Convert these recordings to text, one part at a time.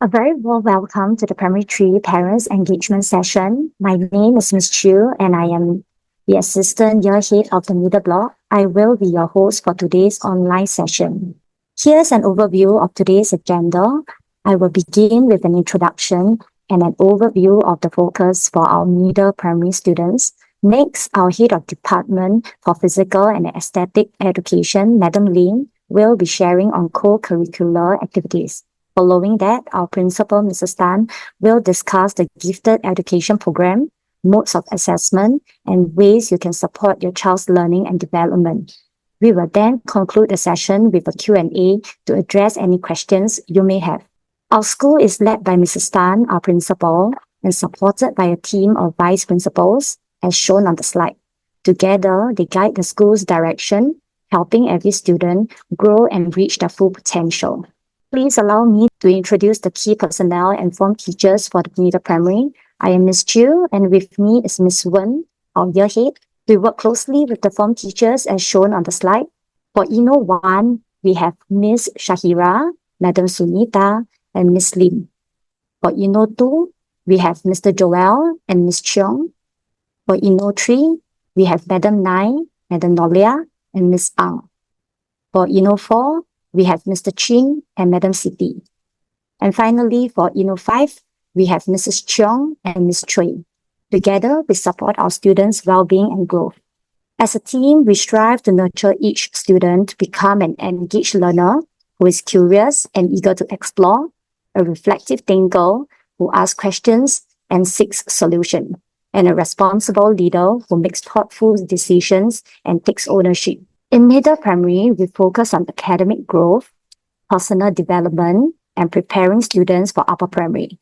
A very warm welcome to the Primary 3 Parents Engagement Session. My name is Ms. Chiu and I am the Assistant Year Head of the Middle Block. I will be your host for today's online session. Here's an overview of today's agenda. I will begin with an introduction and an overview of the focus for our middle primary students. Next, our Head of Department for Physical and Aesthetic Education, Madam Lin, will be sharing on co-curricular activities. Following that, our principal, Mrs. Tan, will discuss the gifted education program, modes of assessment, and ways you can support your child's learning and development. We will then conclude the session with a Q&A to address any questions you may have. Our school is led by Mrs. Tan, our principal, and supported by a team of vice principals, as shown on the slide. Together, they guide the school's direction, helping every student grow and reach their full potential. Please allow me to introduce the key personnel and form teachers for the middle primary. I am Ms. Chiu, and with me is Ms. Wen, our year head. We work closely with the form teachers as shown on the slide. For ENO 1, we have Ms. Shahira, Madam Sunita, and Ms. Lim. For ENO 2, we have Mr. Joel and Ms. Cheong. For ENO 3, we have Madam Nai, Madam Nolia, and Ms. Ang. For ENO 4, we have Mr. Chin and Madam Siti. And finally, for ENO 5, we have Mrs. Cheong and Ms. Choi. Together, we support our students' well-being and growth. As a team, we strive to nurture each student to become an engaged learner who is curious and eager to explore, a reflective thinker who asks questions and seeks solutions, and a responsible leader who makes thoughtful decisions and takes ownership. In middle primary, we focus on academic growth, personal development, and preparing students for upper primary.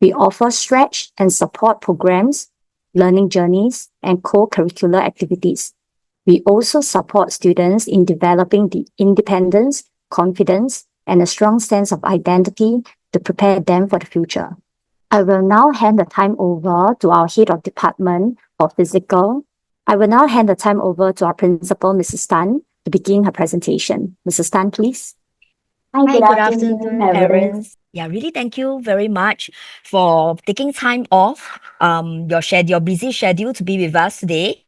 We offer stretch and support programs, learning journeys, and co-curricular activities. We also support students in developing the independence, confidence, and a strong sense of identity to prepare them for the future. I will now hand the time over to our Head of Department for Physical. I will now hand the time over to our principal, Mrs. Tan, to begin her presentation. Mrs. Tan, please. Hi, good afternoon, parents. Yeah, really thank you very much for taking time off your busy schedule to be with us today.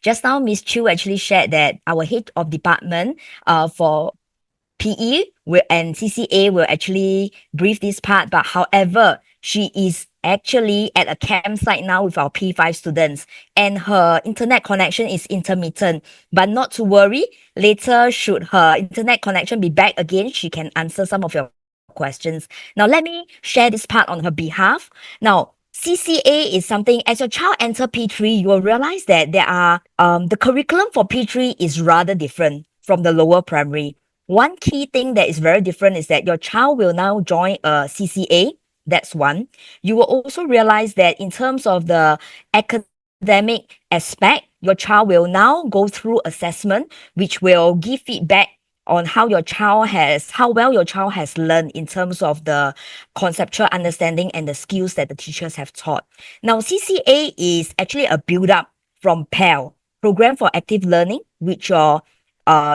Just now, Miss Chu actually shared that our head of department for PE and CCA will actually brief this part, but however, she is actually at a campsite now with our P5 students and her internet connection is intermittent, but not to worry. Later, should her internet connection be back again, she can answer some of your questions. Now, let me share this part on her behalf. Now, CCA is something, as your child enter P3, you will realize that the curriculum for P3 is rather different from the lower primary. One key thing that is very different is that your child will now join a CCA. That's one. You will also realize that in terms of the academic aspect, your child will now go through assessment, which will give feedback on how well your child has learned in terms of the conceptual understanding and the skills that the teachers have taught. Now, CCA is actually a build-up from PAL, Program for Active Learning, which your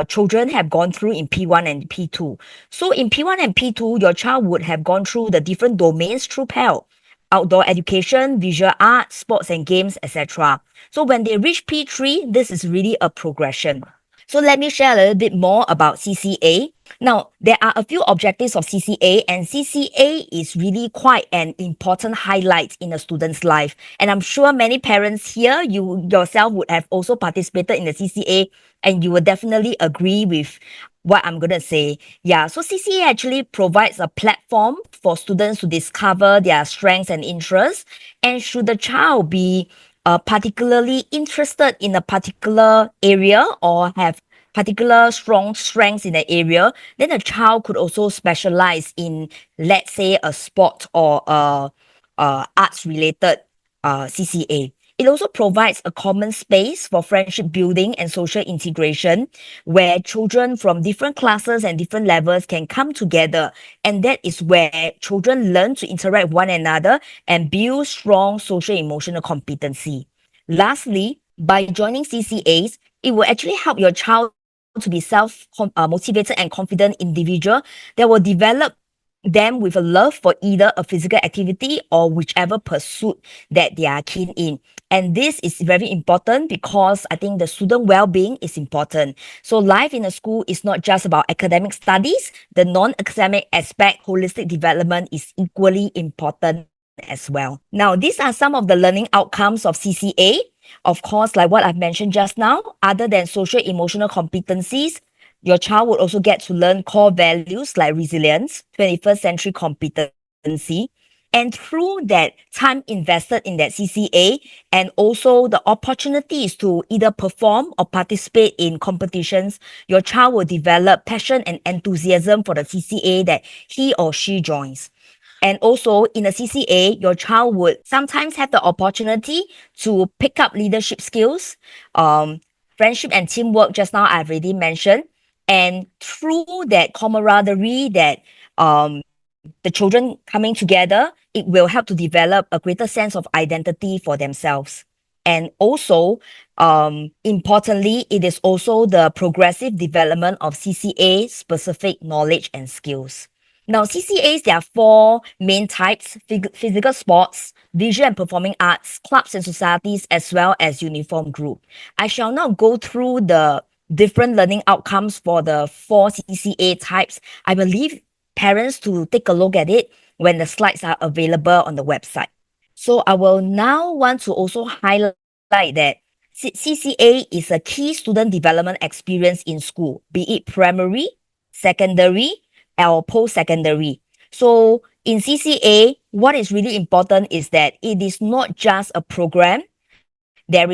children have gone through in P1 and P2. So in P1 and P2, your child would have gone through the different domains through PAL, outdoor education, visual arts, sports and games, etc. So when they reach P3, this is really a progression. So let me share a little bit more about CCA. Now, there are a few objectives of CCA, and CCA is really quite an important highlight in a student's life. And I'm sure many parents here, you yourself would have also participated in the CCA, and you will definitely agree with what I'm going to say. Yeah, so CCA actually provides a platform for students to discover their strengths and interests. And should the child be particularly interested in a particular area or have particular strong strengths in the area, then a child could also specialize in, let's say, a sport or arts related CCA. It also provides a common space for friendship building and social integration where children from different classes and different levels can come together. And that is where children learn to interact with one another and build strong social emotional competency. Lastly, by joining CCAs, it will actually help your child to be self-motivated and confident individual that will develop them with a love for either a physical activity or whichever pursuit that they are keen in. And this is very important because I think the student well-being is important. So life in a school is not just about academic studies. The non-academic aspect, holistic development, is equally important as well. Now, these are some of the learning outcomes of CCA. Of course, like what I've mentioned just now, other than social emotional competencies, your child would also get to learn core values like resilience, 21st century competency. And through that time invested in that CCA and also the opportunities to either perform or participate in competitions, your child will develop passion and enthusiasm for the CCA that he or she joins. And also in a CCA, your child would sometimes have the opportunity to pick up leadership skills, um, friendship and teamwork, just now I've already mentioned. And through that camaraderie that the children coming together, it will help to develop a greater sense of identity for themselves. And also, importantly, it is also the progressive development of CCA specific knowledge and skills. Now, CCAs, there are four main types: physical sports, visual and performing arts, clubs and societies, as well as uniform group. I shall not go through the different learning outcomes for the four CCA types. I will leave parents to take a look at it when the slides are available on the website. So I will now want to also highlight that CCA is a key student development experience in school, be it primary, secondary, or post-secondary. So in CCA, what is really important is that it is not just a program. There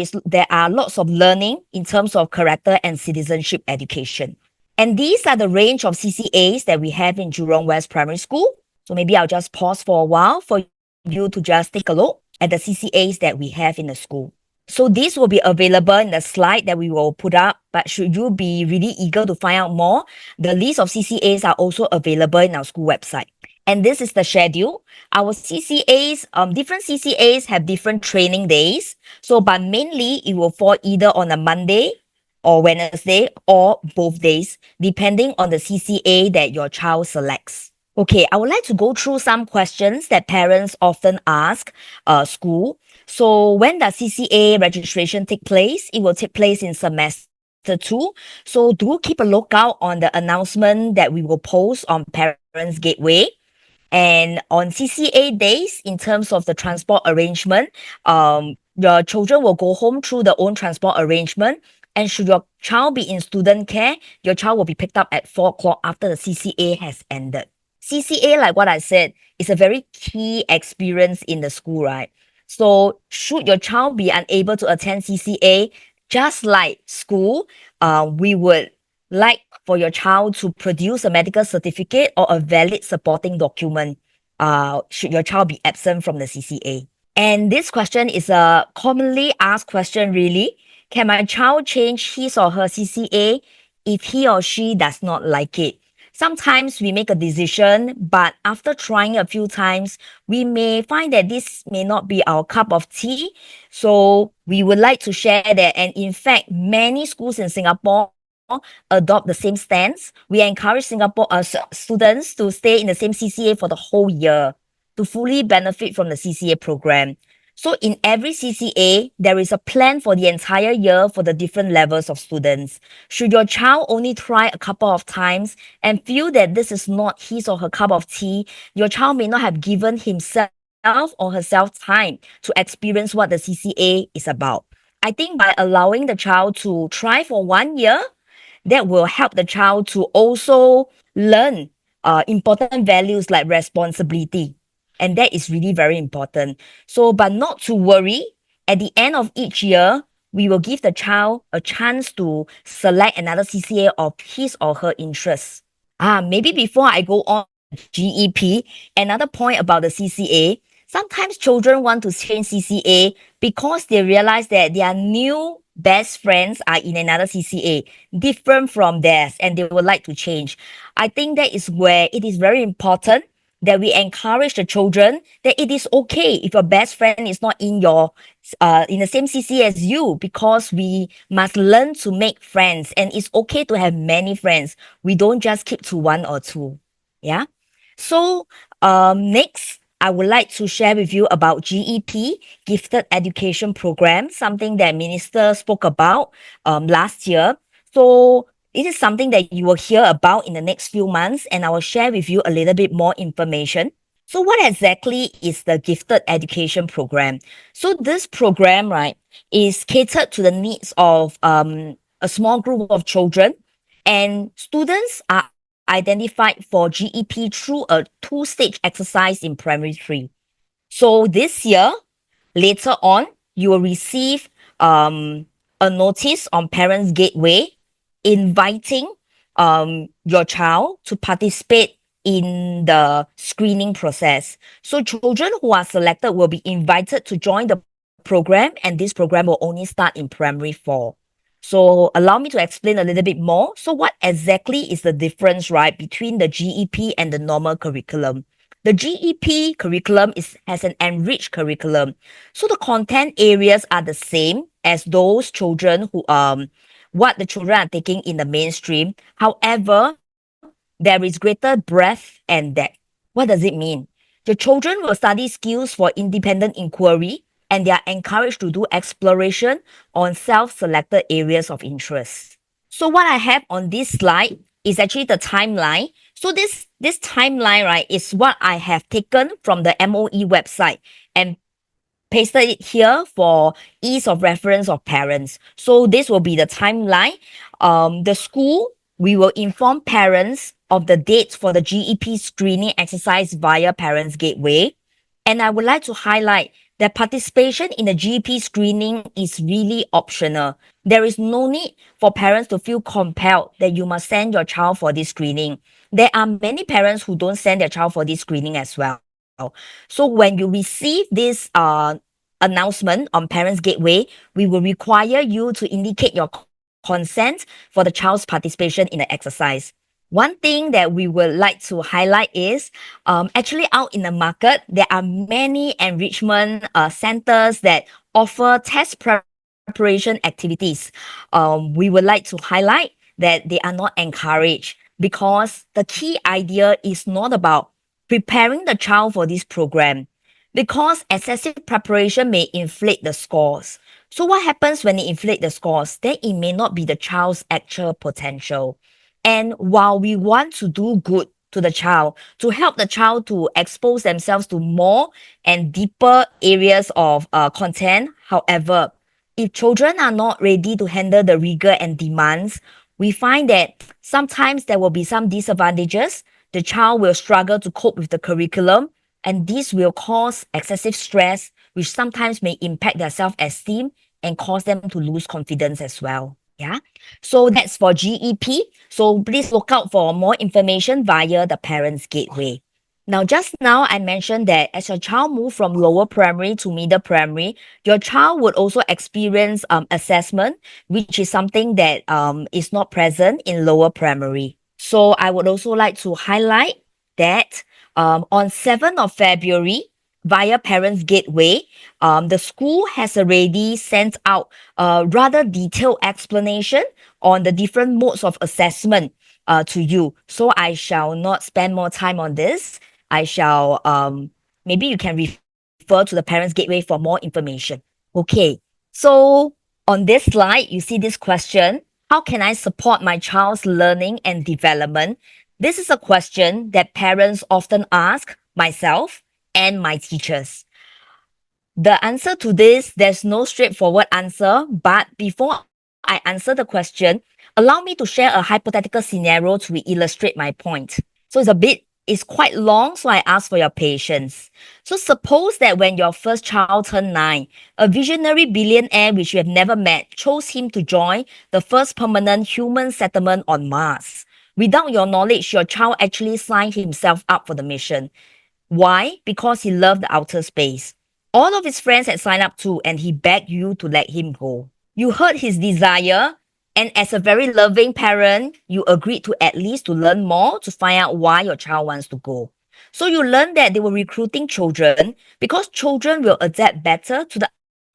are lots of learning in terms of character and citizenship education. And these are the range of CCAs that we have in Jurong West Primary School. So maybe I'll just pause for a while for you to just take a look at the CCAs that we have in the school. So this will be available in the slide that we will put up. But should you be really eager to find out more, the list of CCAs are also available in our school website. And this is the schedule. Our CCAs, different CCAs have different training days. So, but mainly it will fall either on a Monday or Wednesday or both days, depending on the CCA that your child selects. Okay, I would like to go through some questions that parents often ask school. So when does CCA registration take place? It will take place in semester 2. So do keep a lookout on the announcement that we will post on Parents Gateway. And on CCA days, in terms of the transport arrangement, your children will go home through their own transport arrangement. And should your child be in student care, your child will be picked up at 4 o'clock after the CCA has ended. CCA, like what I said, is a very key experience in the school, right? So should your child be unable to attend CCA, just like school, we would like for your child to produce a medical certificate or a valid supporting document, should your child be absent from the CCA. And this question is a commonly asked question, really. Can my child change his or her CCA if he or she does not like it? Sometimes we make a decision, but after trying a few times, we may find that this may not be our cup of tea. So we would like to share that. And in fact, many schools in Singapore adopt the same stance. We encourage Singapore students to stay in the same CCA for the whole year to fully benefit from the CCA program. So in every CCA, there is a plan for the entire year for the different levels of students. Should your child only try a couple of times and feel that this is not his or her cup of tea, your child may not have given himself or herself time to experience what the CCA is about. I think by allowing the child to try for 1 year, that will help the child to also learn important values like responsibility. And that is really very important. So, but not to worry, at the end of each year, we will give the child a chance to select another CCA of his or her interests. Maybe before I go on GEP, another point about the CCA, sometimes children want to change CCA because they realize that their new best friends are in another CCA, different from theirs, and they would like to change. I think that is where it is very important that we encourage the children that it is okay if your best friend is not in the same CC as you, because we must learn to make friends, and it's okay to have many friends. We don't just keep to one or two. Yeah. So, next, I would like to share with you about GEP, Gifted Education Program, something that Minister spoke about last year. So, it is something that you will hear about in the next few months, and I will share with you a little bit more information. So, what exactly is the Gifted Education Program? So, this program, right, is catered to the needs of a small group of children, and students are identified for GEP through a two-stage exercise in primary three. So this year, later on, you will receive a notice on Parents Gateway inviting your child to participate in the screening process. So children who are selected will be invited to join the program, and this program will only start in primary four. So allow me to explain a little bit more. So what exactly is the difference, right, between the GEP and the normal curriculum? The GEP curriculum has an enriched curriculum. So the content areas are the same as those children who what the children are taking in the mainstream. However, there is greater breadth and depth. What does it mean? The children will study skills for independent inquiry, and they are encouraged to do exploration on self-selected areas of interest. So what I have on this slide is actually the timeline. So this timeline, right, is what I have taken from the MOE website and pasted it here for ease of reference of parents. So this will be the timeline. The school, we will inform parents of the dates for the GEP screening exercise via Parents Gateway. And I would like to highlight that participation in the GEP screening is really optional. There is no need for parents to feel compelled that you must send your child for this screening. There are many parents who don't send their child for this screening as well. So when you receive this announcement on Parents Gateway, we will require you to indicate your consent for the child's participation in the exercise. One thing that we would like to highlight is actually out in the market, there are many enrichment centers that offer test preparation activities. We would like to highlight that they are not encouraged because the key idea is not about preparing the child for this program, because excessive preparation may inflate the scores. So what happens when it inflate the scores? Then it may not be the child's actual potential. And while we want to do good to the child, to help the child to expose themselves to more and deeper areas of content, however, if children are not ready to handle the rigor and demands, we find that sometimes there will be some disadvantages. The child will struggle to cope with the curriculum, and this will cause excessive stress, which sometimes may impact their self-esteem and cause them to lose confidence as well. Yeah. So that's for GEP. So please look out for more information via the Parents Gateway. Now, just now I mentioned that as your child move from lower primary to middle primary, your child would also experience assessment, which is something that is not present in lower primary. So I would also like to highlight that on 7th of February, via Parents Gateway, the school has already sent out a rather detailed explanation on the different modes of assessment to you. So I shall not spend more time on this. I shall, maybe you can refer to the Parents Gateway for more information. Okay. So on this slide, you see this question: how can I support my child's learning and development? This is a question that parents often ask myself and my teachers. The answer to this, there's no straightforward answer, but before I answer the question, allow me to share a hypothetical scenario to illustrate my point. So it's quite long, so I ask for your patience. So suppose that when your first child turned 9, a visionary billionaire which you have never met chose him to join the first permanent human settlement on Mars. Without your knowledge, your child actually signed himself up for the mission. Why? Because he loved the outer space. All of his friends had signed up too, and he begged you to let him go. You heard his desire, and as a very loving parent, you agreed to at least to learn more to find out why your child wants to go. So you learned that they were recruiting children because children will adapt better to the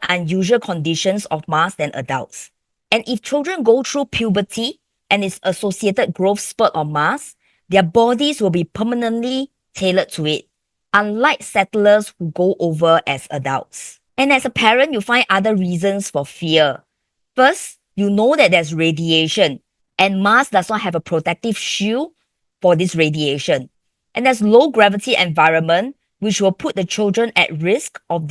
unusual conditions of Mars than adults. And if children go through puberty and its associated growth spurt on Mars, their bodies will be permanently tailored to it, unlike settlers who go over as adults. And as a parent, you find other reasons for fear. First, you know that there's radiation, and Mars does not have a protective shield for this radiation. And there's low gravity environment, which will put the children at risk of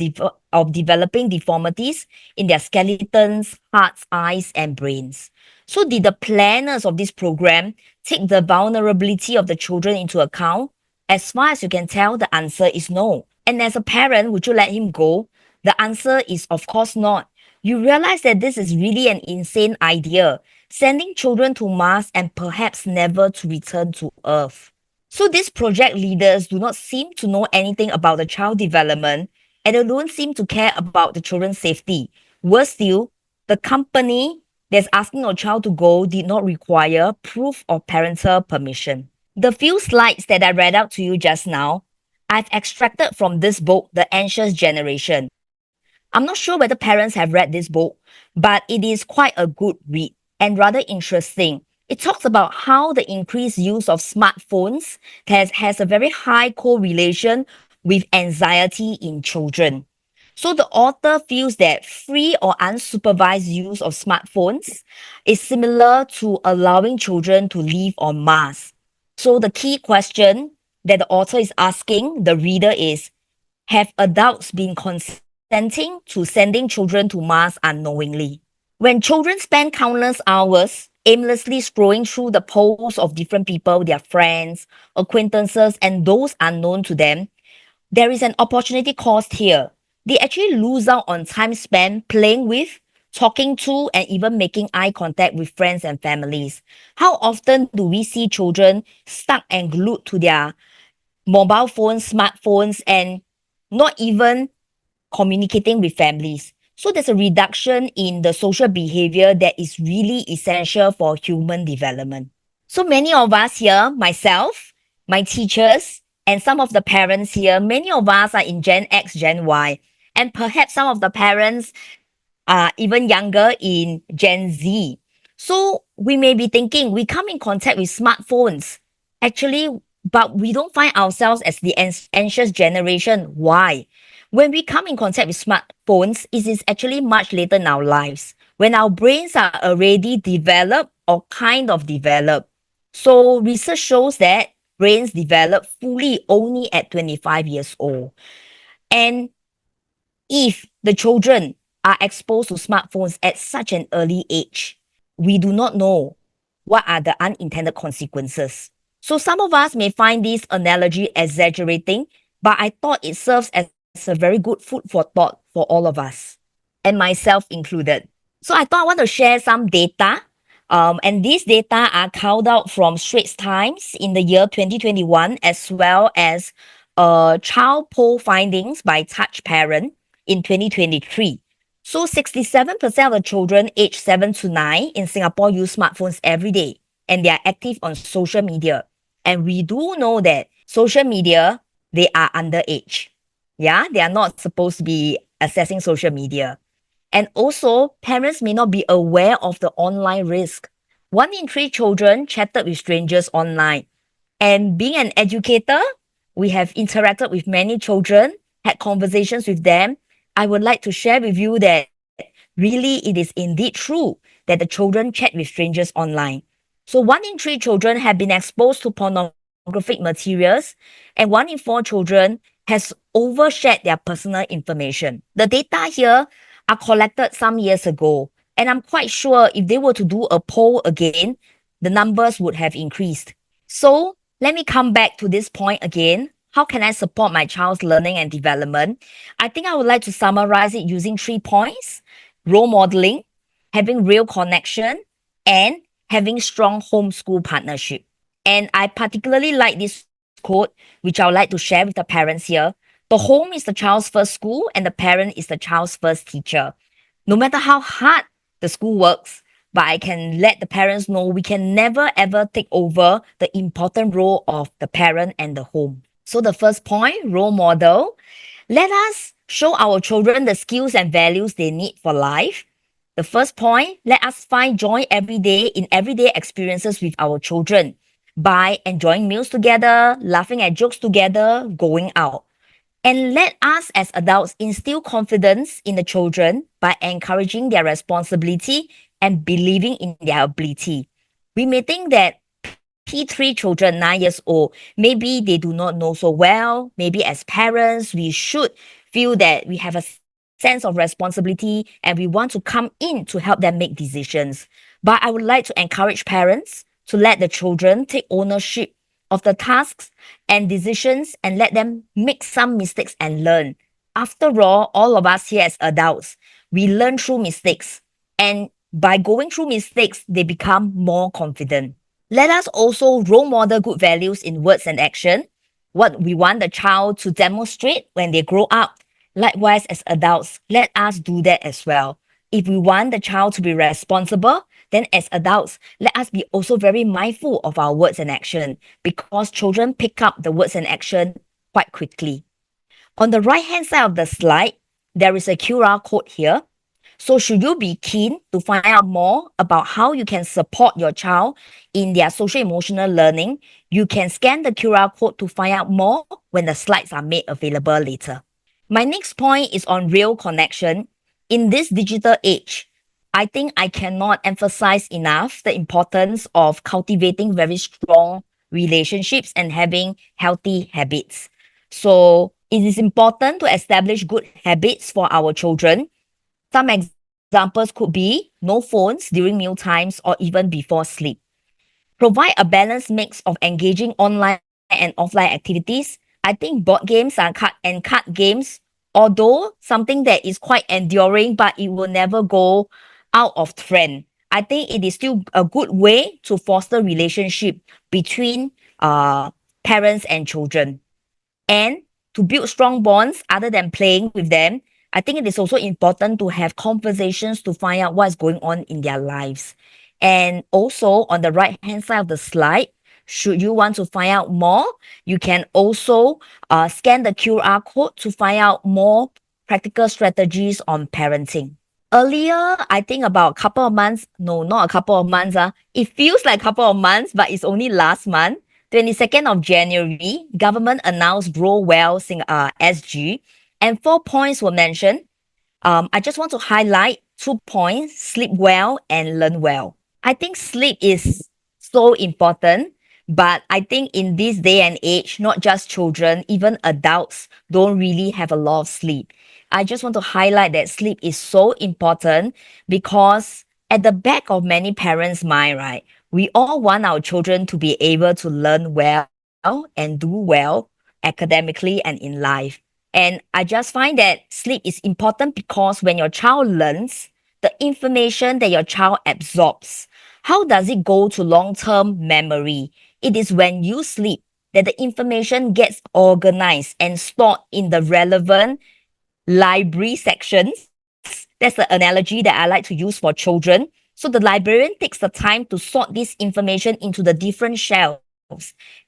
developing deformities in their skeletons, hearts, eyes, and brains. So, did the planners of this program take the vulnerability of the children into account? As far as you can tell, the answer is no. And as a parent, would you let him go? The answer is of course not. You realize that this is really an insane idea, sending children to Mars and perhaps never to return to Earth. So these project leaders do not seem to know anything about the child development, and they don't seem to care about the children's safety. Worse still, the company that's asking your child to go did not require proof of parental permission. The few slides that I read out to you just now, I've extracted from this book, The Anxious Generation. I'm not sure whether parents have read this book, but it is quite a good read and rather interesting. It talks about how the increased use of smartphones has a very high correlation with anxiety in children. So the author feels that free or unsupervised use of smartphones is similar to allowing children to live on Mars. So the key question that the author is asking the reader is, have adults been consenting to sending children to Mars unknowingly? When children spend countless hours aimlessly scrolling through the posts of different people, their friends, acquaintances, and those unknown to them, there is an opportunity cost here. They actually lose out on time spent playing with, talking to, and even making eye contact with friends and families. How often do we see children stuck and glued to their mobile phones, smartphones, and not even communicating with families? So there's a reduction in the social behavior that is really essential for human development. So many of us here, myself, my teachers, and some of the parents here, many of us are in Gen X, Gen Y, and perhaps some of the parents are even younger in Gen Z. So we may be thinking we come in contact with smartphones, actually, but we don't find ourselves as the anxious generation. Why? When we come in contact with smartphones, it is actually much later in our lives, when our brains are already developed or kind of developed. So research shows that brains develop fully only at 25 years old. And if the children are exposed to smartphones at such an early age, we do not know what are the unintended consequences. So some of us may find this analogy exaggerating, but I thought it serves as a very good food for thought for all of us, and myself included. So I thought I want to share some data. And these data are culled out from Straits Times in the year 2021, as well as child poll findings by Touch Parent in 2023. So 67% of the children aged 7 to 9 in Singapore use smartphones every day, and they are active on social media. And we do know that social media, they are underage. Yeah, they are not supposed to be accessing social media. And also, parents may not be aware of the online risk. 1 in 3 children chatted with strangers online. And being an educator, we have interacted with many children, had conversations with them. I would like to share with you that really it is indeed true that the children chat with strangers online. So 1 in 3 children have been exposed to pornographic materials, and 1 in 4 children has overshared their personal information. The data here are collected some years ago, and I'm quite sure if they were to do a poll again, the numbers would have increased. So let me come back to this point again. How can I support my child's learning and development? I think I would like to summarize it using 3 points: role modeling, having real connection, and having strong homeschool partnership. And I particularly like this quote, which I would like to share with the parents here. The home is the child's first school, and the parent is the child's first teacher. No matter how hard the school works, but I can let the parents know we can never ever take over the important role of the parent and the home. So the first point, role model. Let us show our children the skills and values they need for life. The first point, let us find joy every day in everyday experiences with our children. by enjoying meals together, laughing at jokes together, going out. And let us as adults instill confidence in the children by encouraging their responsibility and believing in their ability. We may think that P3 children, 9 years old, maybe they do not know so well. Maybe as parents, we should feel that we have a sense of responsibility and we want to come in to help them make decisions. But I would like to encourage parents to let the children take ownership of the tasks and decisions and let them make some mistakes and learn. After all of us here as adults, we learn through mistakes. And by going through mistakes, they become more confident. Let us also role model good values in words and action, what we want the child to demonstrate when they grow up. Likewise, as adults, let us do that as well. If we want the child to be responsible, then as adults, let us be also very mindful of our words and action because children pick up the words and action quite quickly. On the right hand side of the slide, there is a QR code here. So, should you be keen to find out more about how you can support your child in their social emotional learning, you can scan the QR code to find out more when the slides are made available later. My next point is on real connection. In this digital age, I think I cannot emphasize enough the importance of cultivating very strong relationships and having healthy habits. So, it is important to establish good habits for our children. Some examples could be no phones during meal times or even before sleep. Provide a balanced mix of engaging online and offline activities. I think board games and card games, although something that is quite enduring, but it will never go out of trend. I think it is still a good way to foster relationship between parents and children. And to build strong bonds other than playing with them, I think it is also important to have conversations to find out what's going on in their lives. And also on the right hand side of the slide, should you want to find out more, you can also scan the QR code to find out more practical strategies on parenting. Earlier, I think about a couple of months, no, not a couple of months, it feels like a couple of months, but it's only last month, 22nd of January, government announced Grow Well SG, and 4 points were mentioned. I just want to highlight 2 points: sleep well and learn well. I think sleep is so important, but I think in this day and age, not just children, even adults don't really have a lot of sleep. I just want to highlight that sleep is so important because at the back of many parents' mind, right, we all want our children to be able to learn well and do well academically and in life. And I just find that sleep is important because when your child learns, the information that your child absorbs, how does it go to long-term memory? It is when you sleep that the information gets organized and stored in the relevant library sections. That's the analogy that I like to use for children. So the librarian takes the time to sort this information into the different shelves.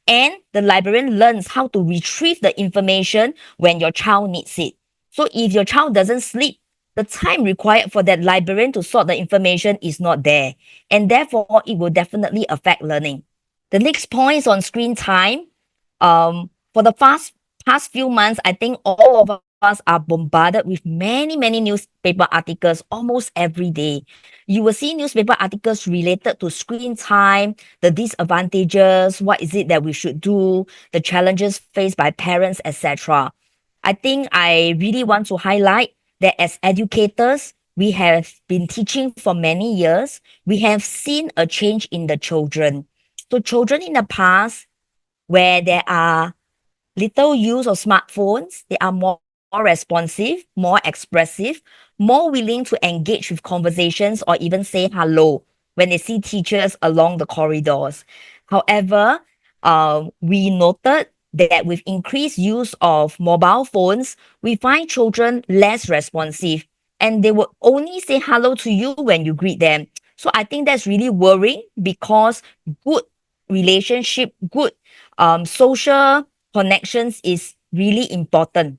And the librarian learns how to retrieve the information when your child needs it. So if your child doesn't sleep, the time required for that librarian to sort the information is not there. And therefore, it will definitely affect learning. The next point is on screen time. For the past few months, I think all of us are bombarded with many newspaper articles almost every day. You will see newspaper articles related to screen time, the disadvantages, what is it that we should do, the challenges faced by parents, etc. I think I really want to highlight that as educators, we have been teaching for many years. We have seen a change in the children. So children in the past, where there are little use of smartphones, they are more responsive, more expressive, more willing to engage with conversations or even say hello when they see teachers along the corridors. However, we noted that with increased use of mobile phones, we find children less responsive and they will only say hello to you when you greet them. So I think that's really worrying because good relationship, good social connections is really important.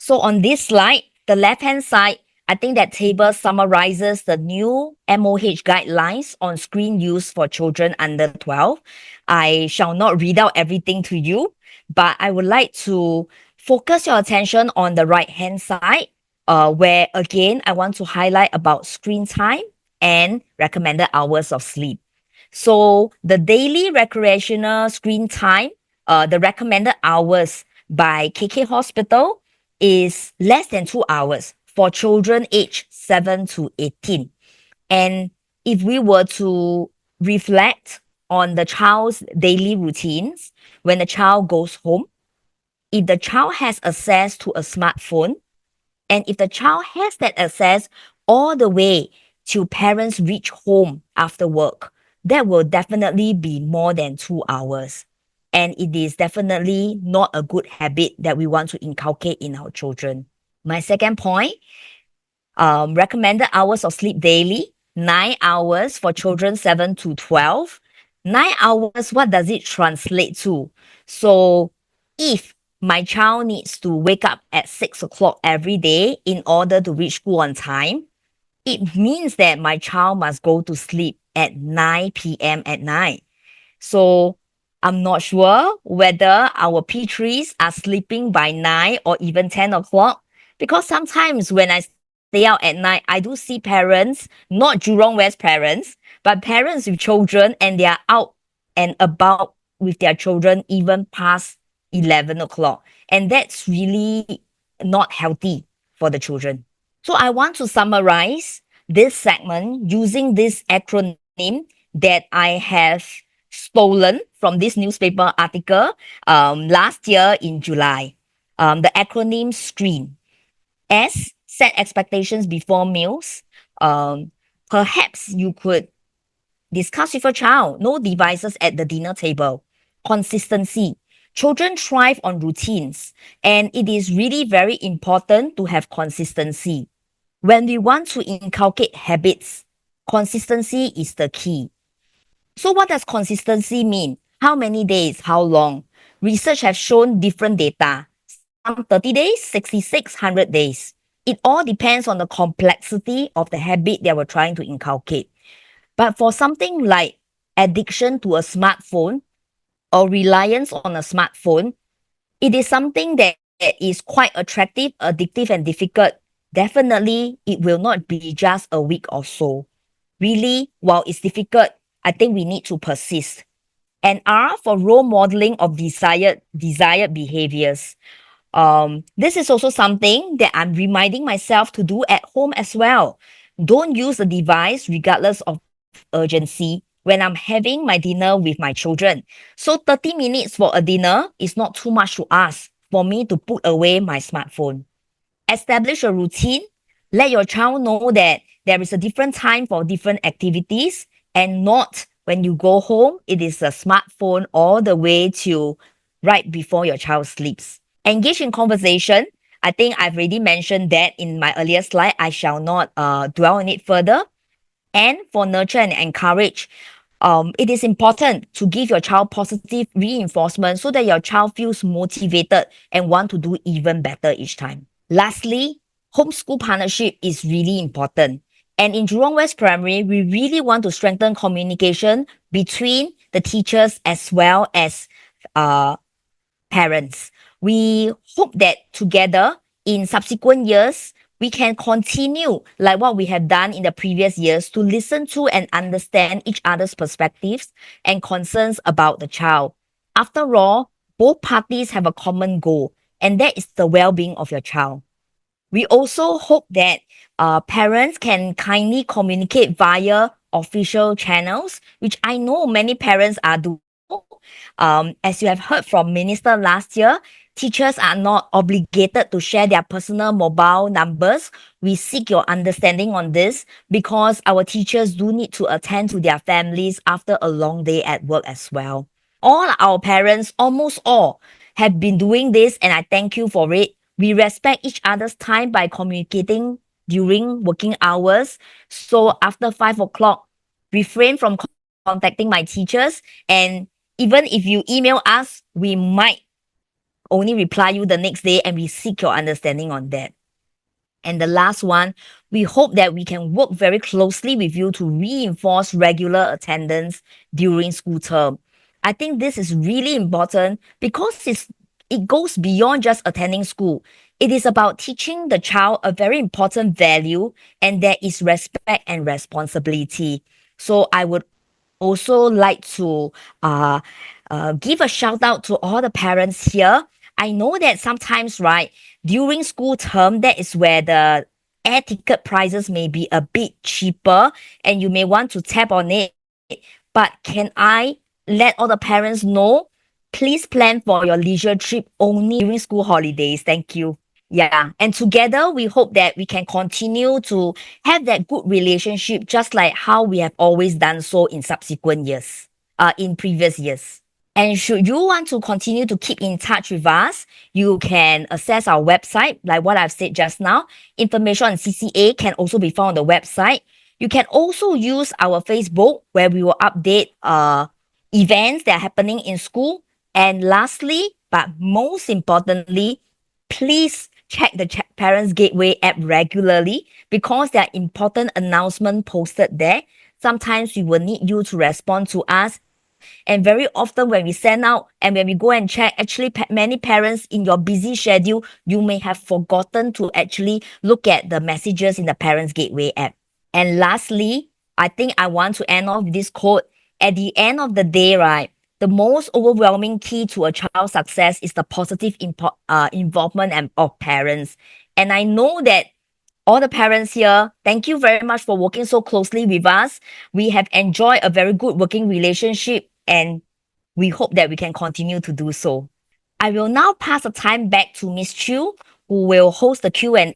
So on this slide, the left hand side, I think that table summarizes the new MOH guidelines on screen use for children under 12. I shall not read out everything to you, but I would like to focus your attention on the right hand side, where again, I want to highlight about screen time and recommended hours of sleep. So the daily recreational screen time, the recommended hours by KK Hospital is less than 2 hours for children aged 7 to 18. And if we were to reflect on the child's daily routines, when the child goes home, if the child has access to a smartphone, and if the child has that access all the way till parents reach home after work, that will definitely be more than 2 hours. And it is definitely not a good habit that we want to inculcate in our children. My second point, recommended hours of sleep daily, 9 hours for children 7 to 12. 9 hours, what does it translate to? So if my child needs to wake up at 6 o'clock every day in order to reach school on time, it means that my child must go to sleep at 9 p.m. at night. So I'm not sure whether our P3s are sleeping by 9 or even 10 o'clock, because sometimes when I stay out at night, I do see parents, not Jurong West parents, but parents with children, and they are out and about with their children even past 11 o'clock. And that's really not healthy for the children. So I want to summarize this segment using this acronym that I have stolen from this newspaper article last year in July. The acronym SCREEN. S, set expectations before meals. Um, Perhaps you could discuss with your child, no devices at the dinner table. Consistency. Children thrive on routines, and it is really very important to have consistency. When we want to inculcate habits, consistency is the key. So what does consistency mean? How many days? How long? Research has shown different data. Some 30 days, 66, 100 days. It all depends on the complexity of the habit that we're trying to inculcate. But for something like addiction to a smartphone or reliance on a smartphone, it is something that is quite attractive, addictive, and difficult. Definitely, it will not be just a week or so. Really, while it's difficult, I think we need to persist. And R for role modeling of desired behaviors. This is also something that I'm reminding myself to do at home as well. Don't use the device regardless of urgency when I'm having my dinner with my children. So 30 minutes for a dinner is not too much to ask for me to put away my smartphone. Establish a routine. Let your child know that there is a different time for different activities, and not when you go home, it is a smartphone all the way to right before your child sleeps. Engage in conversation. I think I've already mentioned that in my earlier slide. I shall not dwell on it further. And for nurture and encourage, it is important to give your child positive reinforcement so that your child feels motivated and want to do even better each time. Lastly, homeschool partnership is really important. And in Jurong West Primary, we really want to strengthen communication between the teachers as well as uh, parents. We hope that together in subsequent years, we can continue like what we have done in the previous years to listen to and understand each other's perspectives and concerns about the child. After all, both parties have a common goal, and that is the well-being of your child. We also hope that parents can kindly communicate via official channels, which I know many parents are doing so. As you have heard from Minister last year, teachers are not obligated to share their personal mobile numbers. We seek your understanding on this because our teachers do need to attend to their families after a long day at work as well. All our parents, almost all, have been doing this, and I thank you for it. We respect each other's time by communicating during working hours. So after 5 o'clock, refrain from contacting my teachers. And even if you email us, we might only reply you the next day, and we seek your understanding on that. And the last one, We hope that we can work very closely with you to reinforce regular attendance during school term. I think this is really important because it goes beyond just attending school. It is about teaching the child a very important value, and there is respect and responsibility. So I would also like to uh, give a shout out to all the parents here. I know that sometimes, right, during school term, that is where the air ticket prices may be a bit cheaper and you may want to tap on it. But can I let all the parents know? Please plan for your leisure trip only during school holidays. Thank you. Yeah. And together, we hope that we can continue to have that good relationship, just like how we have always done so in subsequent years, in previous years. And should you want to continue to keep in touch with us, you can access our website, like what I've said just now. Information on CCA can also be found on the website. You can also use our Facebook where we will update events that are happening in school. And lastly, but most importantly, please check the Parents Gateway app regularly because there are important announcements posted there. Sometimes we will need you to respond to us. And very often when we send out and when we go and check, actually many parents in your busy schedule, you may have forgotten to actually look at the messages in the Parents Gateway app. And lastly, I think I want to end off with this quote. At the end of the day, right, the most overwhelming key to a child's success is the positive involvement of parents. And I know that all the parents here, thank you very much for working so closely with us. We have enjoyed a very good working relationship and we hope that we can continue to do so. I will now pass the time back to Miss Chu, who will host the Q&A.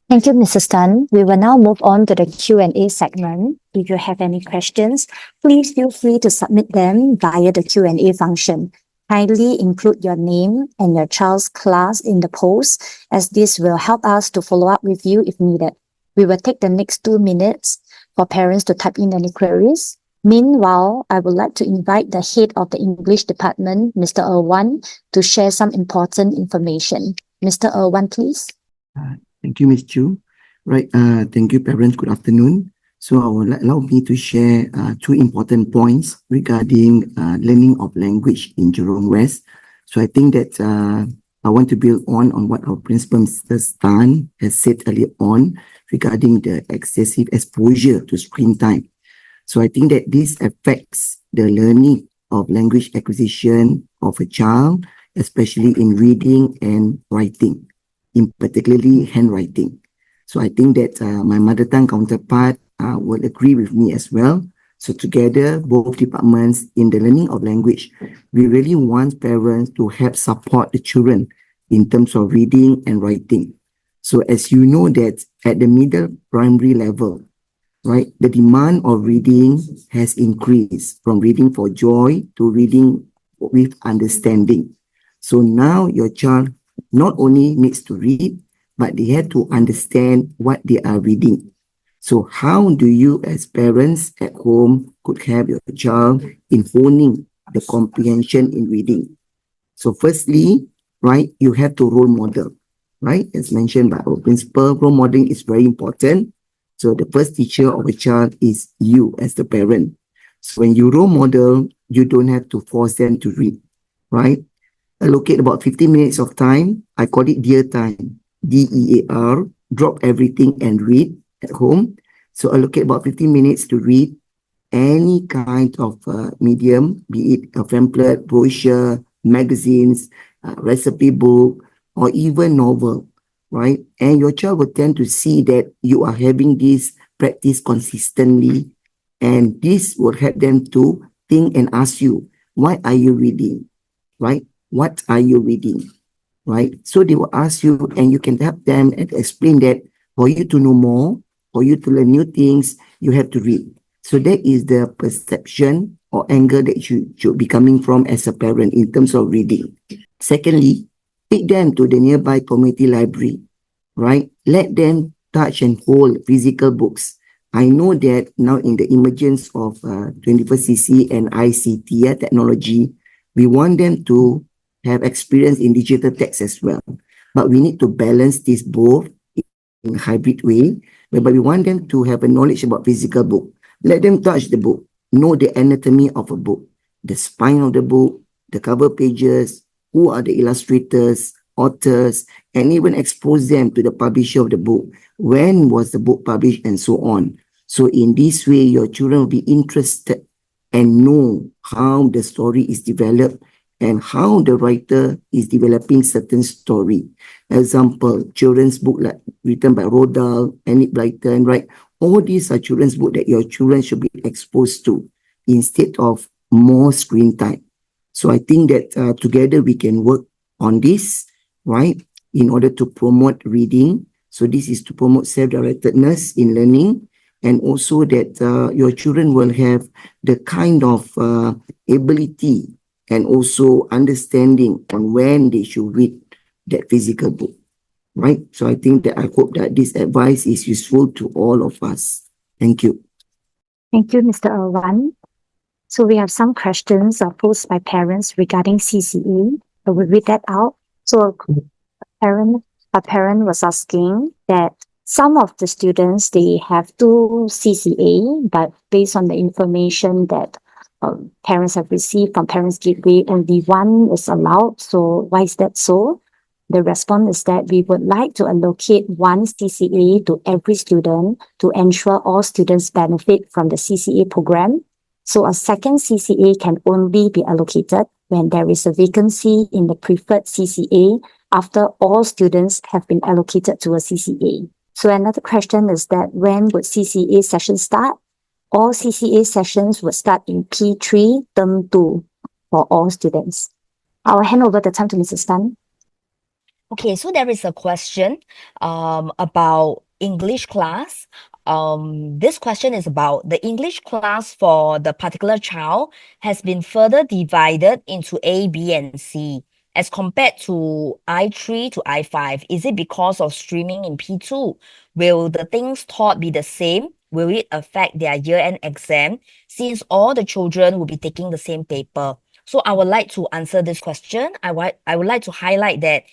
Thank you, Mrs. Tan. We will now move on to the Q&A segment. If you have any questions, please feel free to submit them via the Q&A function. Kindly include your name and your child's class in the post, as this will help us to follow up with you if needed. We will take the next 2 minutes for parents to type in any queries. Meanwhile, I would like to invite the head of the English department, Mr. Irwan, to share some important information. Mr. Irwan, please. Thank you, Ms. Chu. Right, thank you, parents. Good afternoon. So I will allow me to share 2 important points regarding learning of language in Jurong West. So I think that I want to build on what our principal, Mr. Stan, has said earlier on regarding the excessive exposure to screen time. So I think that this affects the learning of language acquisition of a child, especially in reading and writing, in particularly handwriting. So I think that my mother tongue counterpart will agree with me as well. So together, both departments in the learning of language, we really want parents to help support the children in terms of reading and writing. So as you know that at the middle primary level, right, the demand of reading has increased from reading for joy to reading with understanding. So now your child not only needs to read, but they have to understand what they are reading. So how do you as parents at home could help your child in honing the comprehension in reading? So firstly, right, you have to role model, right? As mentioned by our principal, role modeling is very important. So the first teacher of a child is you as the parent. So when you role model, you don't have to force them to read, right? Allocate about 15 minutes of time. I call it dear time, DEAR, drop everything and read at home. So allocate about 15 minutes to read any kind of medium, be it a pamphlet, brochure, magazines, recipe book, or even novel, right? And your child will tend to see that you are having this practice consistently, and this will help them to think and ask you, why are you reading, right? What are you reading, right? So they will ask you, and you can help them and explain that for you to know more, for you to learn new things, you have to read. So that is the perception or angle that you should be coming from as a parent in terms of reading. Secondly, take them to the nearby community library, right? Let them touch and hold physical books. I know that now in the emergence of 21st CC and ICT technology, we want them to have experience in digital text as well. But we need to balance this both a hybrid way, whereby we want them to have a knowledge about physical book. Let them touch the book, know the anatomy of a book, the spine of the book, the cover pages, who are the illustrators, authors, and even expose them to the publisher of the book, when was the book published, and so on. So in this way, your children will be interested and know how the story is developed and how the writer is developing certain story. Example, children's book like written by Rodal, Enid Blyton, right? All these are children's book that your children should be exposed to instead of more screen time. So I think that together we can work on this, right? In order to promote reading. So this is to promote self-directedness in learning, and also that your children will have the kind of ability and also understanding on when they should read that physical book, right? So I think that I hope that this advice is useful to all of us. Thank you. Thank you, Mr. Irwan. So we have some questions posed by parents regarding CCA. I will read that out. So a parent was asking that some of the students, they have 2 CCA, but based on the information that parents have received from Parents Gateway, only 1 is allowed. So why is that so? The response is that we would like to allocate 1 CCA to every student to ensure all students benefit from the CCA program. So a second CCA can only be allocated when there is a vacancy in the preferred CCA after all students have been allocated to a CCA. So another question is that when would CCA sessions start? All CCA sessions would start in P3 term 2 for all students. I'll hand over the time to Mrs. Tan. Okay, so there is a question about English class. This question is about the English class for the particular child has been further divided into A, B, and C as compared to I3 to I5. Is it because of streaming in P2? Will the things taught be the same? Will it affect their year-end exam since all the children will be taking the same paper? So I would like to answer this question. I would like to highlight that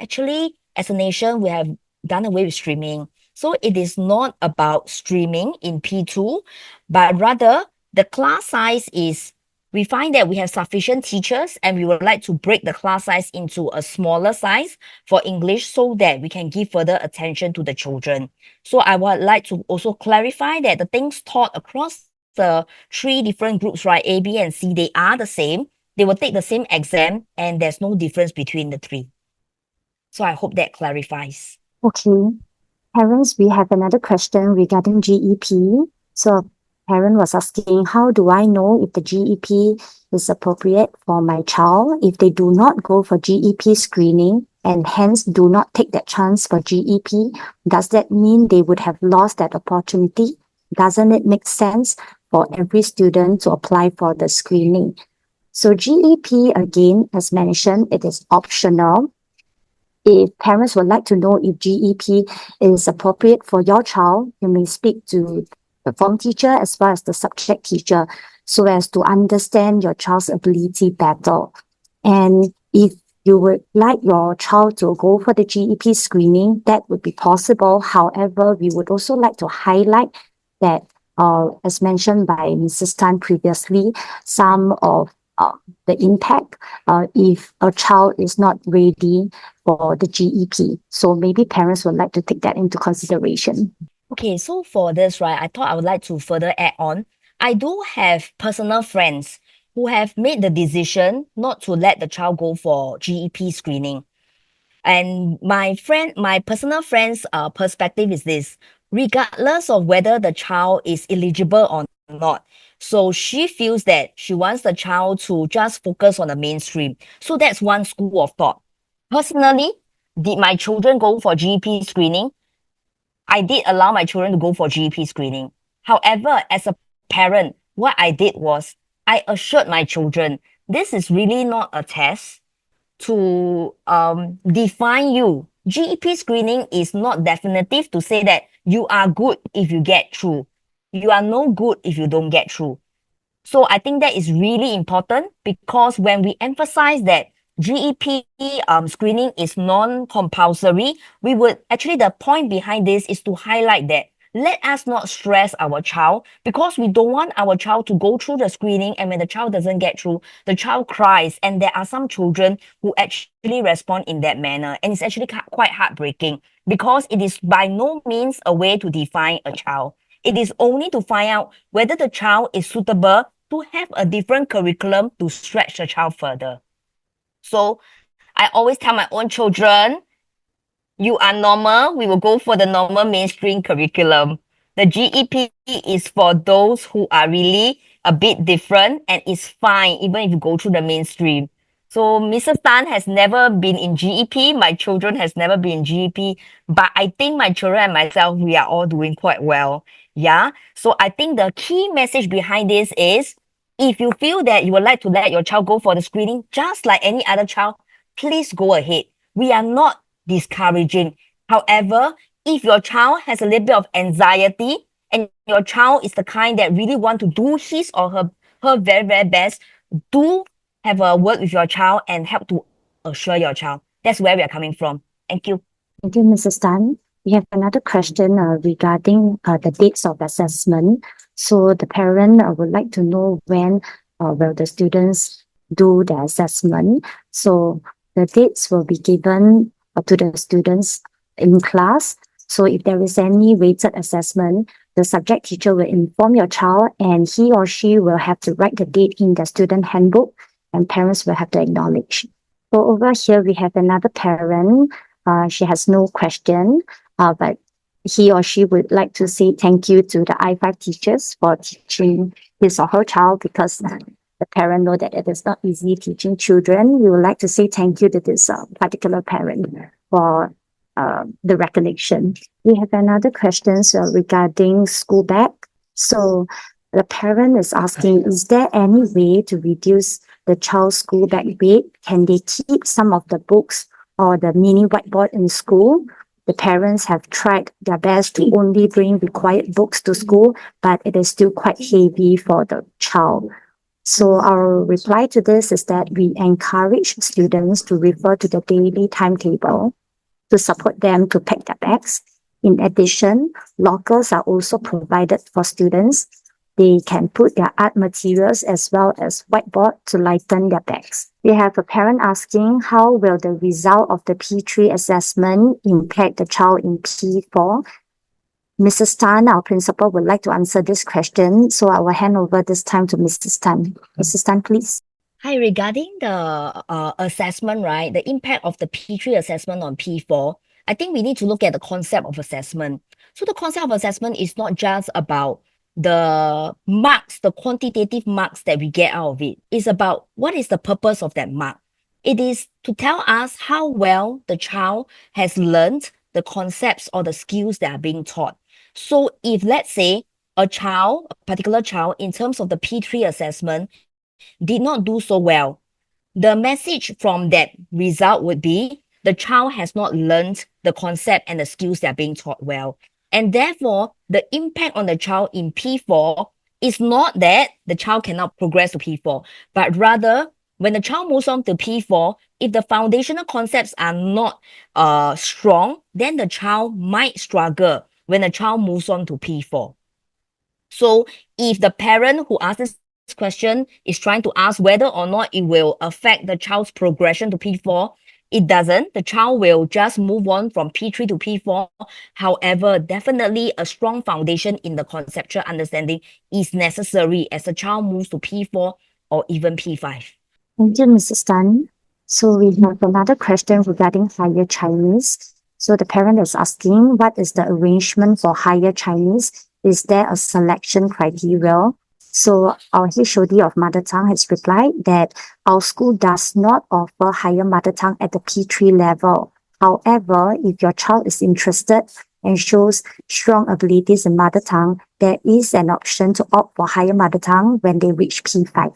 actually, as a nation, we have done away with streaming. So it is not about streaming in P2, but rather the class size is, we find that we have sufficient teachers and we would like to break the class size into a smaller size for English so that we can give further attention to the children. So I would like to also clarify that the things taught across the 3 different groups, right, A, B, and C, they are the same. They will take the same exam and there's no difference between the 3. So I hope that clarifies. Okay. Parents, we have another question regarding GEP. So parent was asking, how do I know if the GEP is appropriate for my child if they do not go for GEP screening and hence do not take that chance for GEP? Does that mean they would have lost that opportunity? Doesn't it make sense for every student to apply for the screening? So GEP, again, as mentioned, it is optional. If parents would like to know if GEP is appropriate for your child, you may speak to the form teacher as well as the subject teacher so as to understand your child's ability better. And if you would like your child to go for the GEP screening, that would be possible. However, we would also like to highlight that, as mentioned by Mrs. Tan previously, some of the impact if a child is not ready for the GEP. So maybe parents would like to take that into consideration. Okay, so for this, right, I thought I would like to further add on. I do have personal friends who have made the decision not to let the child go for GEP screening. And my personal friend's perspective is this: regardless of whether the child is eligible or not. So she feels that she wants the child to just focus on the mainstream. So that's one school of thought. Personally, did my children go for GEP screening? I did allow my children to go for GEP screening. However, as a parent, what I did was I assured my children this is really not a test to define you. GEP screening is not definitive to say that you are good if you get through. You are no good if you don't get through. So I think that is really important because when we emphasize that GEP screening is non-compulsory, we would actually, the point behind this is to highlight that let us not stress our child because we don't want our child to go through the screening, and when the child doesn't get through, the child cries. And there are some children who actually respond in that manner, and it's actually quite heartbreaking because it is by no means a way to define a child. It is only to find out whether the child is suitable to have a different curriculum to stretch the child further. So I always tell my own children, you are normal, we will go for the normal mainstream curriculum. The GEP is for those who are really a bit different, and it's fine even if you go through the mainstream. So Mrs. Tan has never been in GEP, my children has never been in GEP, but I think my children and myself, we are all doing quite well. Yeah. So I think the key message behind this is if you feel that you would like to let your child go for the screening, just like any other child, please go ahead. We are not discouraging. However, if your child has a little bit of anxiety and your child is the kind that really want to do his or her very, very best, do have a word with your child and help to assure your child. That's where we are coming from. Thank you. Thank you, Mrs. Tan. We have another question regarding the dates of assessment. So the parent would like to know when will the students do the assessment. So the dates will be given to the students in class. So if there is any weighted assessment, the subject teacher will inform your child and he or she will have to write the date in the student handbook and parents will have to acknowledge. So over here, we have another parent. She has no question, but he or she would like to say thank you to the I5 teachers for teaching his or her child because the parent know that it is not easy teaching children. We would like to say thank you to this particular parent for the recollection. We have another question regarding school bag. So the parent is asking, is there any way to reduce the child's school bag weight? Can they keep some of the books or the mini whiteboard in school? The parents have tried their best to only bring required books to school, but it is still quite heavy for the child. So our reply to this is that we encourage students to refer to the daily timetable to support them to pack their bags. In addition, lockers are also provided for students. They can put their art materials as well as whiteboard to lighten their bags. We have a parent asking, how will the result of the P3 assessment impact the child in P4? Mrs. Tan, our principal, would like to answer this question. So I will hand over this time to Mrs. Tan. Mrs. Tan, please. Hi, regarding the assessment, right? The impact of the P3 assessment on P4, I think we need to look at the concept of assessment. So the concept of assessment is not just about the marks, the quantitative marks that we get out of it. It's about what is the purpose of that mark. It is to tell us how well the child has learned the concepts or the skills that are being taught. So if let's say a particular child, in terms of the P3 assessment, did not do so well, the message from that result would be the child has not learned the concept and the skills that are being taught well. And therefore, the impact on the child in P4 is not that the child cannot progress to P4, but rather when the child moves on to P4, if the foundational concepts are not strong, then the child might struggle when the child moves on to P4. So if the parent who asked this question is trying to ask whether or not it will affect the child's progression to P4, it doesn't. The child will just move on from P3 to P4. However, definitely a strong foundation in the conceptual understanding is necessary as the child moves to P4 or even P5. Thank you, Mrs. Tan. So we have another question regarding higher Chinese. So the parent is asking, what is the arrangement for higher Chinese? Is there a selection criteria? So our HOD of Mother Tongue has replied that our school does not offer higher Mother Tongue at the P3 level. However, if your child is interested and shows strong abilities in Mother Tongue, there is an option to opt for higher Mother Tongue when they reach P5.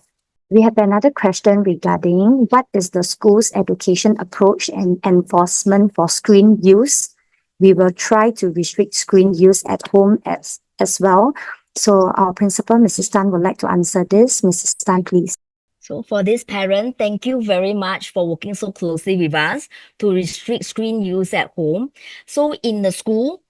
We have another question regarding what is the school's education approach and enforcement for screen use. We will try to restrict screen use at home as well. So our principal, Mrs. Tan, would like to answer this. Mrs. Tan, please. So for this parent, thank you very much for working so closely with us to restrict screen use at home. So in the school,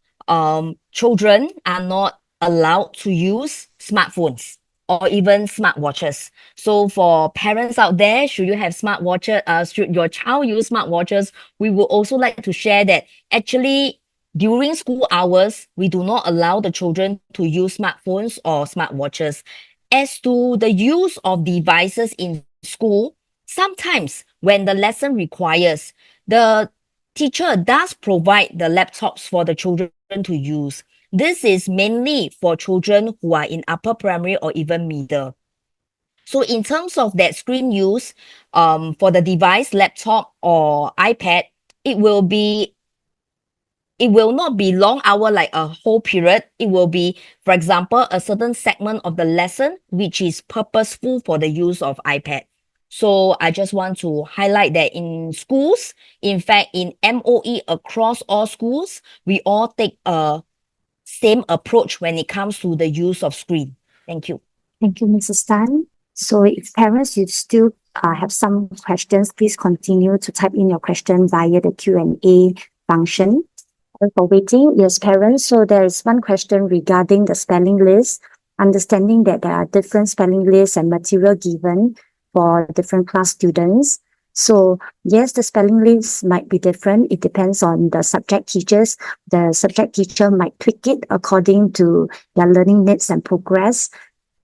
children are not allowed to use smartphones or even smartwatches. So for parents out there, should you have smartwatches, should your child use smartwatches, we would also like to share that actually during school hours, we do not allow the children to use smartphones or smartwatches. As to the use of devices in school, sometimes when the lesson requires, the teacher does provide the laptops for the children to use. This is mainly for children who are in upper primary or even middle. So in terms of that screen use, for the device, laptop or iPad, it will be it will not be long hour like a whole period. It will be, for example, a certain segment of the lesson which is purposeful for the use of iPad. So I just want to highlight that in schools, in fact, in MOE across all schools, we all take a same approach when it comes to the use of screen. Thank you. Thank you, Mrs. Tan. So if parents, you still have some questions, please continue to type in your question via the Q&A function. For waiting, yes, parents. So there is one question regarding the spelling list, understanding that there are different spelling lists and material given for different class students. So yes, the spelling list might be different. It depends on the subject teachers. The subject teacher might tweak it according to their learning needs and progress.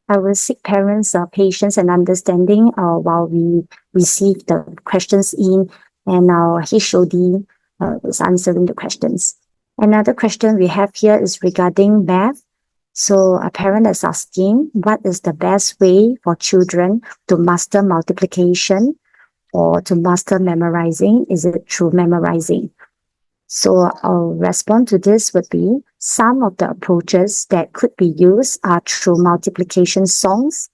I will seek parents' patience and understanding while we receive the questions in, and our HOD is answering the questions. Another question we have here is regarding math. So a parent is asking, what is the best way for children to master multiplication or to master memorizing? Is it through memorizing? So our response to this would be some of the approaches that could be used are through multiplication songs,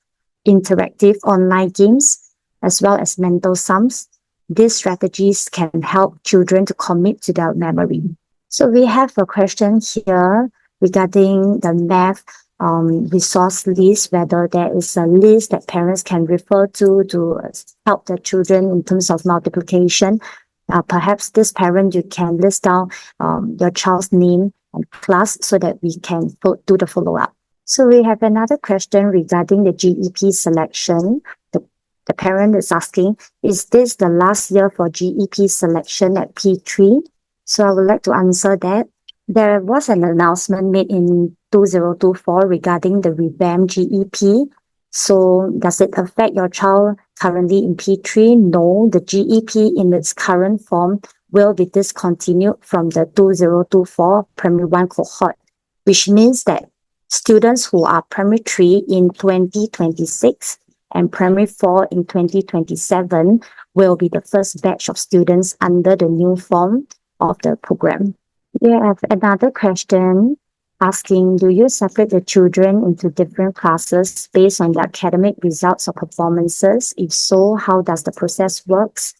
interactive online games, as well as mental sums. These strategies can help children to commit to their memory. So we have a question here regarding the math resource list, whether there is a list that parents can refer to help their children in terms of multiplication. Perhaps this parent, you can list down your child's name and class so that we can do the follow-up. So we have another question regarding the GEP selection. The parent is asking, is this the last year for GEP selection at P3? So I would like to answer that. There was an announcement made in 2024 regarding the revamped GEP. So does it affect your child currently in P3? No, the GEP in its current form will be discontinued from the 2024 primary 1 cohort, which means that students who are primary 3 in 2026 and primary 4 in 2027 will be the first batch of students under the new form of the program. We have another question asking, do you separate the children into different classes based on their academic results or performances? If so, how does the process works?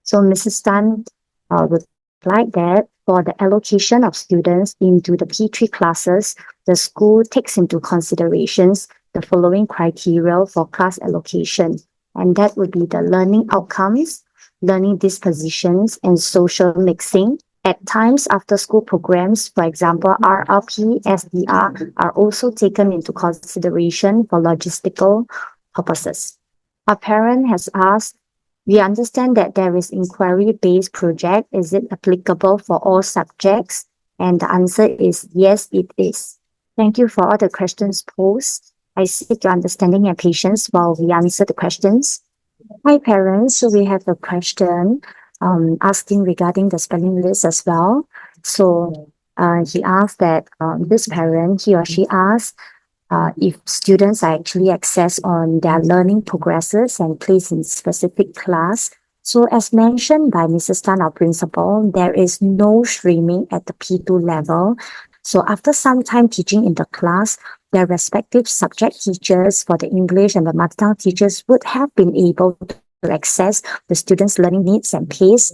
So Mrs. Tan would like that for the allocation of students into the P3 classes, the school takes into considerations the following criteria for class allocation, and that would be the learning outcomes, learning dispositions, and social mixing. At times, after-school programs, for example, RRP, SDR, are also taken into consideration for logistical purposes. A parent has asked, we understand that there is inquiry-based project. Is it applicable for all subjects? And the answer is yes, it is. Thank you for all the questions posed. I seek your understanding and patience while we answer the questions. Hi, parents. So we have a question asking regarding the spelling list as well. So he asked that this parent, he or she asked if students are actually accessed on their learning progresses and placed in specific class. So as mentioned by Mrs. Tan, our principal, there is no streaming at the P2 level. So after some time teaching in the class, their respective subject teachers for the English and the mother tongue teachers would have been able to access the students' learning needs and pace.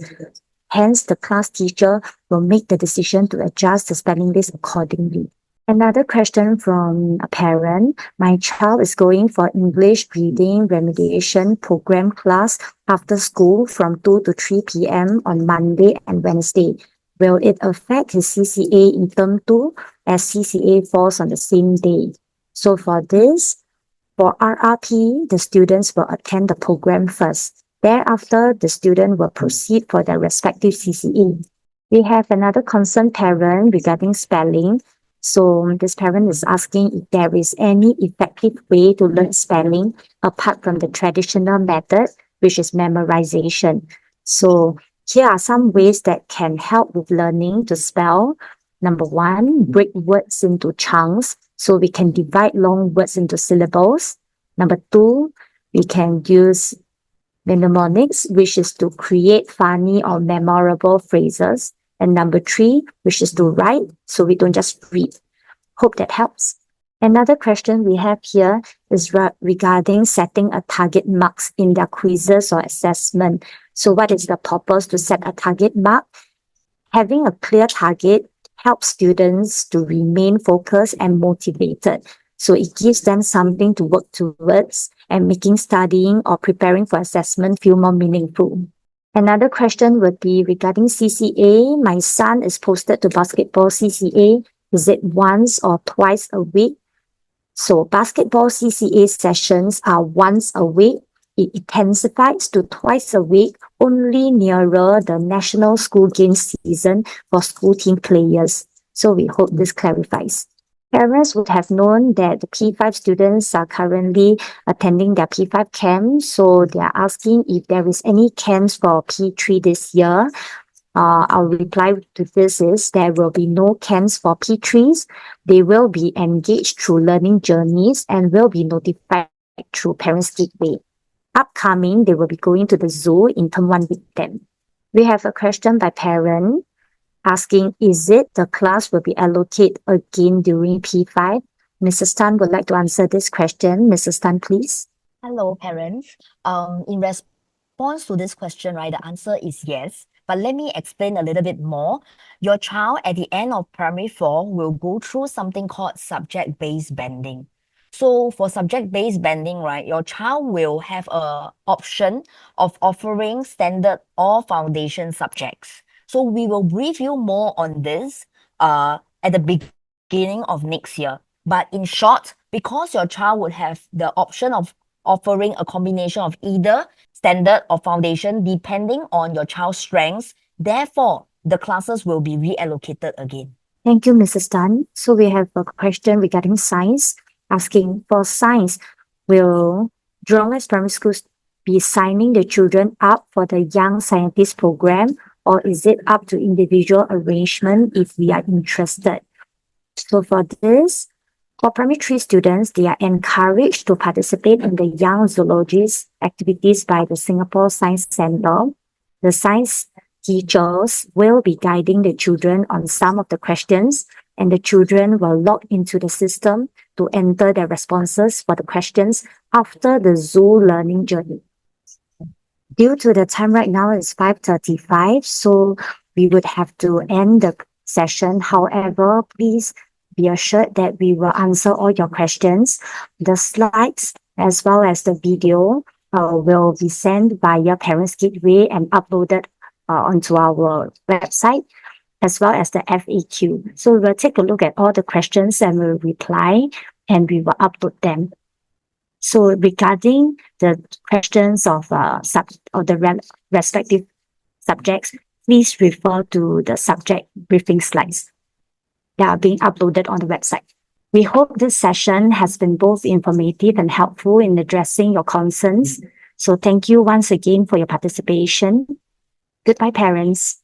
Hence, the class teacher will make the decision to adjust the spelling list accordingly. Another question from a parent. My child is going for English reading remediation program class after school from 2 to 3 p.m. on Monday and Wednesday. Will it affect his CCA in term 2 as CCA falls on the same day? So for this, for RRP, the students will attend the program first. Thereafter, the student will proceed for their respective CCA. We have another concerned parent regarding spelling. So this parent is asking if there is any effective way to learn spelling apart from the traditional method, which is memorization. So here are some ways that can help with learning to spell. Number one, break words into chunks so we can divide long words into syllables. Number two, we can use mnemonics, which is to create funny or memorable phrases. And number three, which is to write, so we don't just read. Hope that helps. Another question we have here is regarding setting a target marks in their quizzes or assessment. So what is the purpose to set a target mark? Having a clear target helps students to remain focused and motivated. So it gives them something to work towards and making studying or preparing for assessment feel more meaningful. Another question would be regarding CCA. My son is posted to basketball CCA. Is it once or twice a week? So basketball CCA sessions are once a week. It intensifies to twice a week only nearer the national school games season for school team players. So we hope this clarifies. Parents would have known that the P5 students are currently attending their P5 camp. So they are asking if there is any camps for P3 this year. Our reply to this is there will be no camps for P3s. They will be engaged through learning journeys and will be notified through Parents Gateway. Upcoming, they will be going to the zoo in term 1 with them. We have a question by parent asking, is it the class will be allocated again during P5? Mrs. Tan would like to answer this question. Mrs. Tan, please. Hello, parents. In response to this question, right, the answer is yes. But let me explain a little bit more. Your child at the end of primary 4 will go through something called subject-based banding. So for subject-based banding, right, your child will have a option of offering standard or foundation subjects. So we will brief you more on this at the beginning of next year. But in short, because your child would have the option of offering a combination of either standard or foundation depending on your child's strengths, therefore, the classes will be reallocated again. Thank you, Mrs. Tan. So we have a question regarding science, asking for science, will Jurong West Primary School be signing the children up for the Young Scientist program, or is it up to individual arrangement if we are interested? So for this, for primary 3 students, they are encouraged to participate in the Young Zoologists activities by the Singapore Science Centre. The science teachers will be guiding the children on some of the questions, and the children will log into the system to enter their responses for the questions after the zoo learning journey. Due to the time right now, it's 5:35, so we would have to end the session. However, please be assured that we will answer all your questions. The slides as well as the video will be sent via Parents Gateway and uploaded onto our website, as well as the FAQ. So we'll take a look at all the questions and we'll reply and we will upload them. So regarding the questions of the respective subjects, please refer to the subject briefing slides that are being uploaded on the website. We hope this session has been both informative and helpful in addressing your concerns. So thank you once again for your participation. Goodbye, parents.